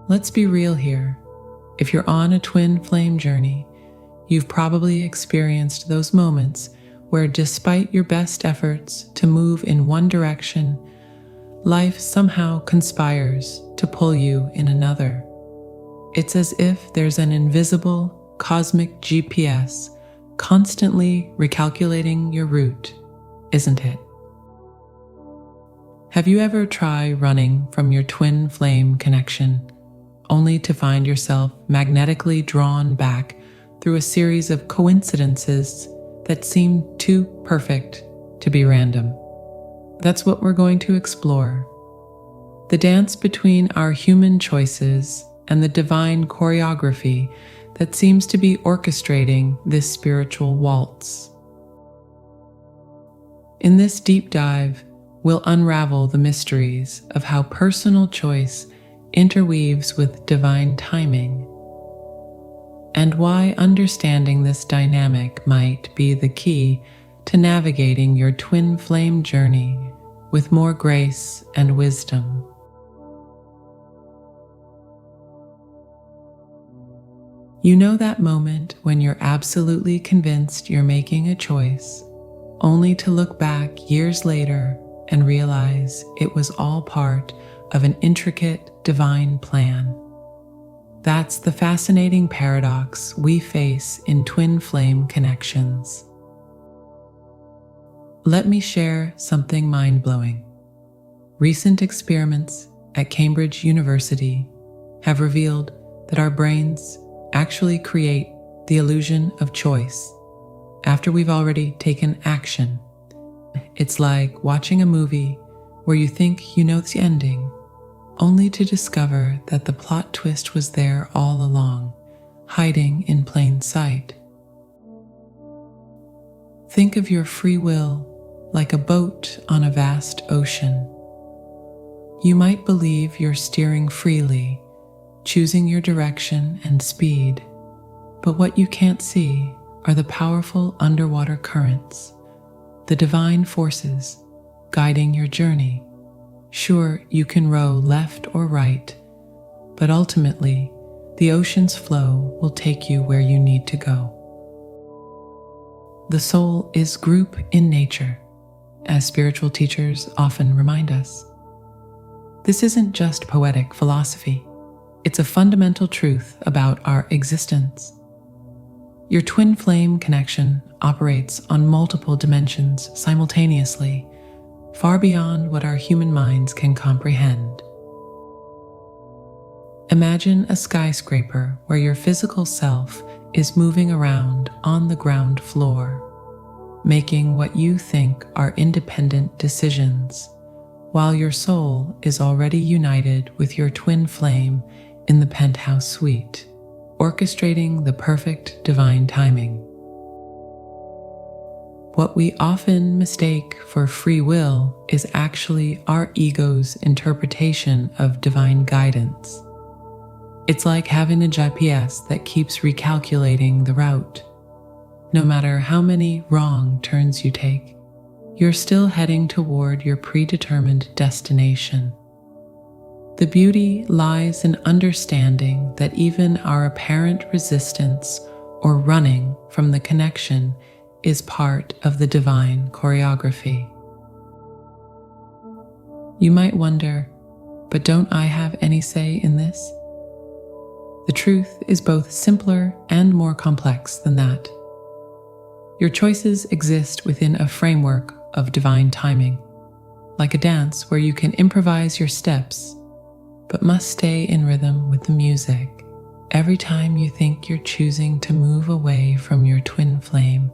Let's be real here. If you're on a twin flame journey, you've probably experienced those moments where, despite your best efforts to move in one direction, life somehow conspires to pull you in another. It's as if there's an invisible, cosmic GPS constantly recalculating your route, isn't it? Have you ever tried running from your twin flame connection, only to find yourself magnetically drawn back through a series of coincidences that seem too perfect to be random? That's what we're going to explore. The dance between our human choices and the divine choreography that seems to be orchestrating this spiritual waltz. In this deep dive, we'll unravel the mysteries of how personal choice interweaves with divine timing, and why understanding this dynamic might be the key to navigating your twin flame journey with more grace and wisdom. You know that moment when you're absolutely convinced you're making a choice, only to look back years later and realize it was all part of an intricate divine plan. That's the fascinating paradox we face in twin flame connections. Let me share something mind-blowing. Recent experiments at Cambridge University have revealed that our brains actually create the illusion of choice after we've already taken action. It's like watching a movie where you think you know the ending, only to discover that the plot twist was there all along, hiding in plain sight. Think of your free will like a boat on a vast ocean. You might believe you're steering freely, choosing your direction and speed, but what you can't see are the powerful underwater currents, the divine forces guiding your journey. Sure, you can row left or right, but ultimately, the ocean's flow will take you where you need to go. The soul is group in nature, as spiritual teachers often remind us. This isn't just poetic philosophy. It's a fundamental truth about our existence. Your twin flame connection operates on multiple dimensions simultaneously, far beyond what our human minds can comprehend. Imagine a skyscraper where your physical self is moving around on the ground floor, making what you think are independent decisions, while your soul is already united with your twin flame in the penthouse suite, orchestrating the perfect divine timing. What we often mistake for free will is actually our ego's interpretation of divine guidance. It's like having a GPS that keeps recalculating the route. No matter how many wrong turns you take, you're still heading toward your predetermined destination. The beauty lies in understanding that even our apparent resistance or running from the connection is part of the divine choreography. You might wonder, but don't I have any say in this? The truth is both simpler and more complex than that. Your choices exist within a framework of divine timing, like a dance where you can improvise your steps, but must stay in rhythm with the music. Every time you think you're choosing to move away from your twin flame,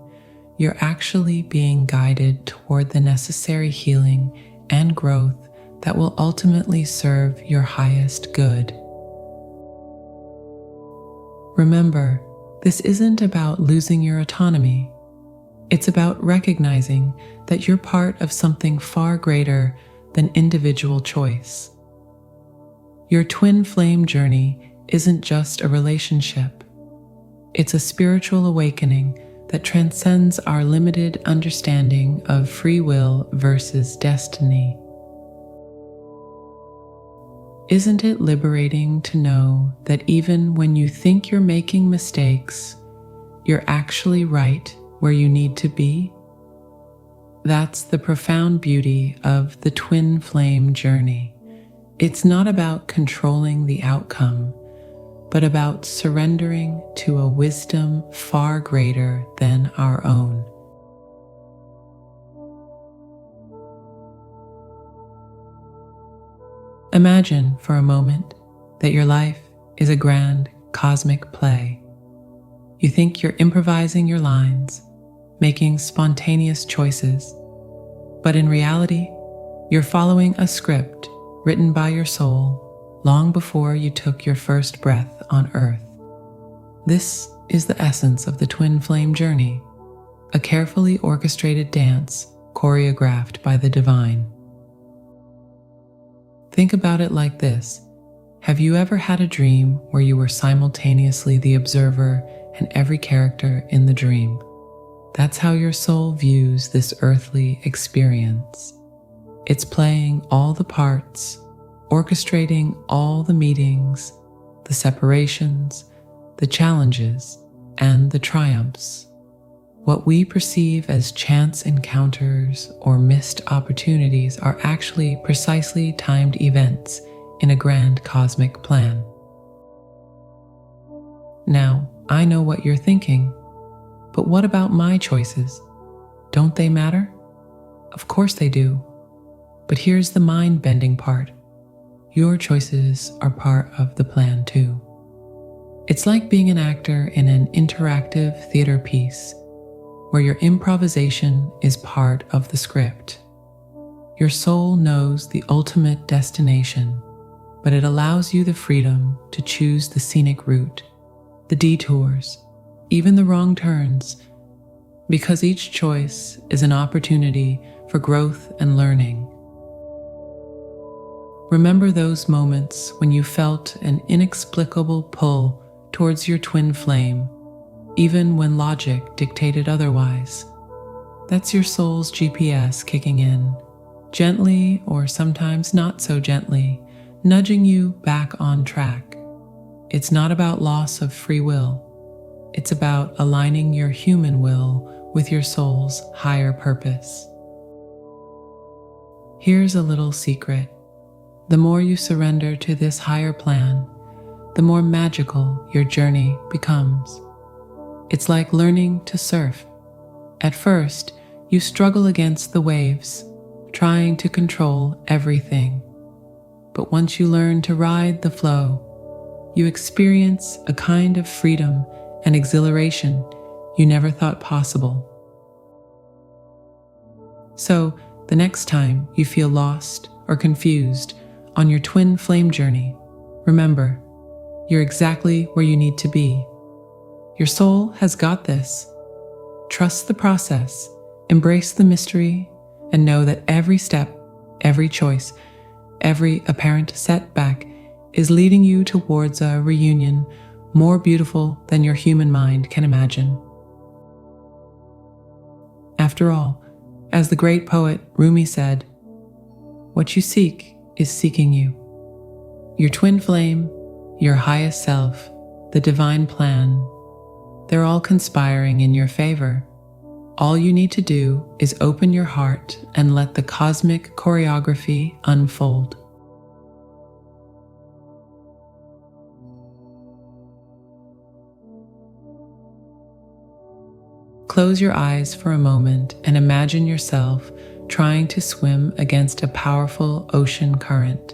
you're actually being guided toward the necessary healing and growth that will ultimately serve your highest good. Remember, this isn't about losing your autonomy. It's about recognizing that you're part of something far greater than individual choice. Your twin flame journey isn't just a relationship. It's a spiritual awakening that transcends our limited understanding of free will versus destiny. Isn't it liberating to know that even when you think you're making mistakes, you're actually right where you need to be? That's the profound beauty of the twin flame journey. It's not about controlling the outcome, but about surrendering to a wisdom far greater than our own. Imagine for a moment that your life is a grand cosmic play. You think you're improvising your lines, making spontaneous choices, but in reality, you're following a script written by your soul long before you took your first breath on Earth. This is the essence of the twin flame journey, a carefully orchestrated dance choreographed by the divine. Think about it like this. Have you ever had a dream where you were simultaneously the observer and every character in the dream? That's how your soul views this earthly experience. It's playing all the parts, orchestrating all the meetings, the separations, the challenges, and the triumphs. What we perceive as chance encounters or missed opportunities are actually precisely timed events in a grand cosmic plan. Now, I know what you're thinking, but what about my choices? Don't they matter? Of course they do. But here's the mind-bending part. Your choices are part of the plan too. It's like being an actor in an interactive theater piece where your improvisation is part of the script. Your soul knows the ultimate destination, but it allows you the freedom to choose the scenic route, the detours, even the wrong turns, because each choice is an opportunity for growth and learning. Remember those moments when you felt an inexplicable pull towards your twin flame, even when logic dictated otherwise. That's your soul's GPS kicking in, gently or sometimes not so gently, nudging you back on track. It's not about loss of free will. It's about aligning your human will with your soul's higher purpose. Here's a little secret. The more you surrender to this higher plan, the more magical your journey becomes. It's like learning to surf. At first, you struggle against the waves, trying to control everything. But once you learn to ride the flow, you experience a kind of freedom and exhilaration you never thought possible. So, the next time you feel lost or confused on your twin flame journey, remember, you're exactly where you need to be. Your soul has got this. Trust the process, embrace the mystery, and know that every step, every choice, every apparent setback is leading you towards a reunion more beautiful than your human mind can imagine. After all, as the great poet Rumi said, what you seek is seeking you. Your twin flame, your highest self, the divine plan, they're all conspiring in your favor. All you need to do is open your heart and let the cosmic choreography unfold. Close your eyes for a moment and imagine yourself trying to swim against a powerful ocean current.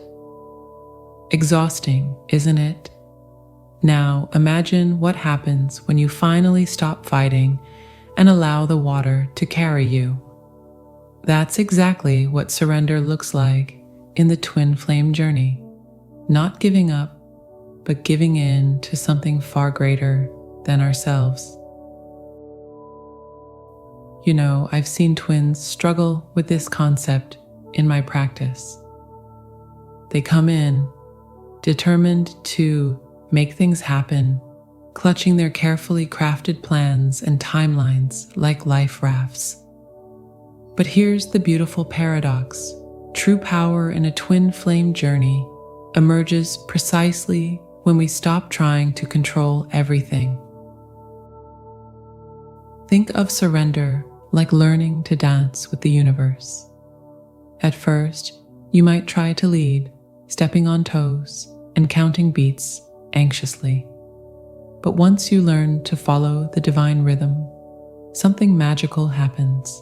Exhausting, isn't it? Now imagine what happens when you finally stop fighting and allow the water to carry you. That's exactly what surrender looks like in the twin flame journey. Not giving up, but giving in to something far greater than ourselves. You know, I've seen twins struggle with this concept in my practice. They come in determined to make things happen, clutching their carefully crafted plans and timelines like life rafts. But here's the beautiful paradox. True power in a twin flame journey emerges precisely when we stop trying to control everything. Think of surrender like learning to dance with the universe. At first, you might try to lead, stepping on toes and counting beats anxiously. But once you learn to follow the divine rhythm, something magical happens.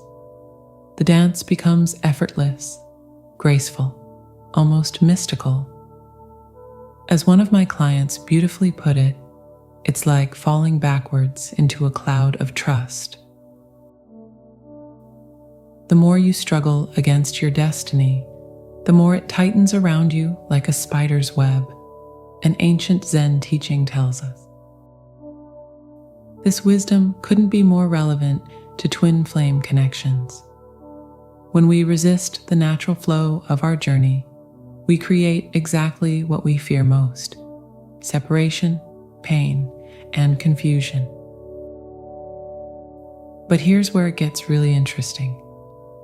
The dance becomes effortless, graceful, almost mystical. As one of my clients beautifully put it, it's like falling backwards into a cloud of trust. The more you struggle against your destiny, the more it tightens around you like a spider's web, an ancient Zen teaching tells us. This wisdom couldn't be more relevant to twin flame connections. When we resist the natural flow of our journey, we create exactly what we fear most: separation, pain, and confusion. But here's where it gets really interesting.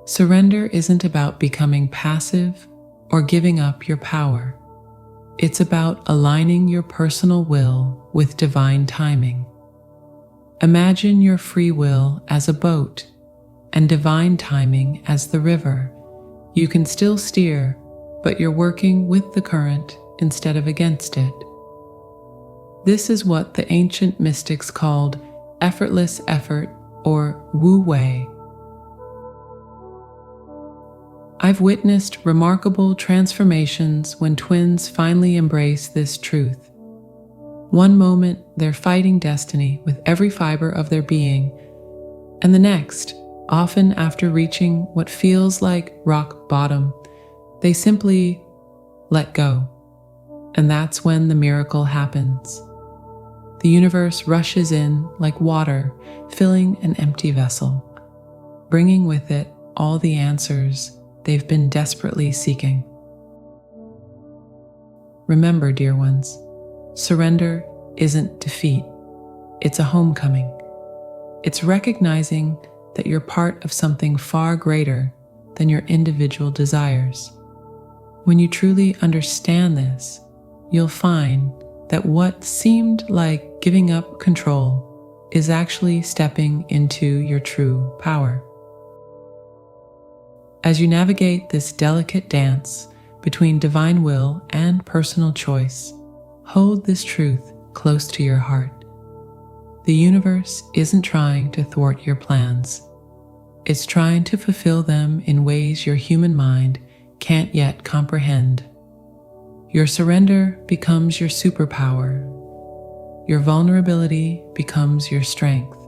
Surrender isn't about becoming passive or giving up your power. It's about aligning your personal will with divine timing. Imagine your free will as a boat and divine timing as the river. You can still steer, but you're working with the current instead of against it. This is what the ancient mystics called effortless effort, or wu wei. I've witnessed remarkable transformations when twins finally embrace this truth. One moment, they're fighting destiny with every fiber of their being, and the next, often after reaching what feels like rock bottom, they simply let go. And that's when the miracle happens. The universe rushes in like water, filling an empty vessel, bringing with it all the answers they've been desperately seeking. Remember, dear ones, surrender isn't defeat. It's a homecoming. It's recognizing that you're part of something far greater than your individual desires. When you truly understand this, you'll find that what seemed like giving up control is actually stepping into your true power. As you navigate this delicate dance between divine will and personal choice, hold this truth close to your heart. The universe isn't trying to thwart your plans. It's trying to fulfill them in ways your human mind can't yet comprehend. Your surrender becomes your superpower. Your vulnerability becomes your strength,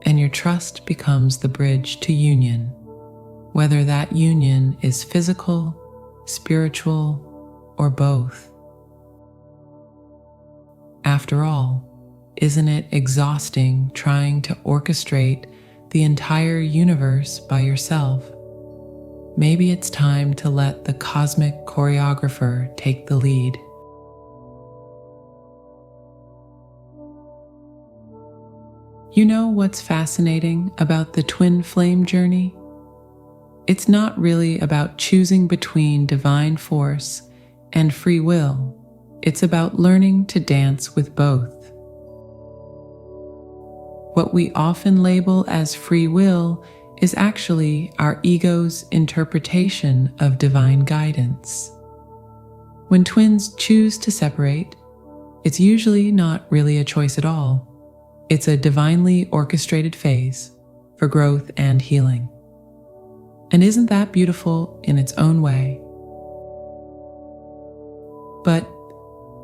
and your trust becomes the bridge to union, whether that union is physical, spiritual, or both. After all, isn't it exhausting trying to orchestrate the entire universe by yourself? Maybe it's time to let the cosmic choreographer take the lead. You know what's fascinating about the twin flame journey? It's not really about choosing between divine force and free will. It's about learning to dance with both. What we often label as free will is actually our ego's interpretation of divine guidance. When twins choose to separate, it's usually not really a choice at all. It's a divinely orchestrated phase for growth and healing. And isn't that beautiful in its own way? But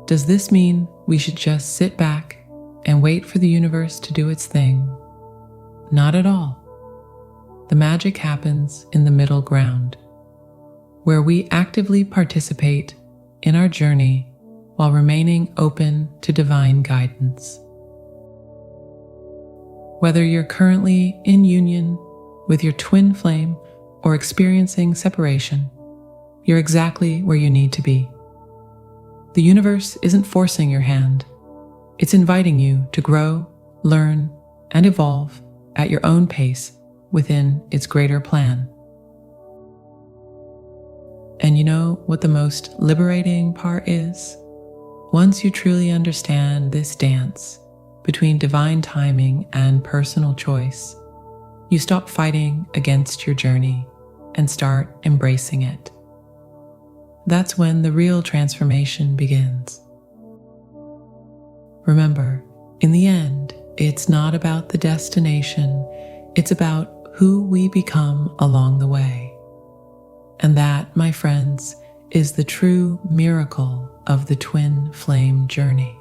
does this mean we should just sit back and wait for the universe to do its thing? Not at all. The magic happens in the middle ground, where we actively participate in our journey while remaining open to divine guidance. Whether you're currently in union with your twin flame or experiencing separation, you're exactly where you need to be. The universe isn't forcing your hand. It's inviting you to grow, learn, and evolve at your own pace within its greater plan. And you know what the most liberating part is? Once you truly understand this dance between divine timing and personal choice, you stop fighting against your journey and start embracing it. That's when the real transformation begins. Remember, in the end, it's not about the destination, it's about who we become along the way. And that, my friends, is the true miracle of the twin flame journey.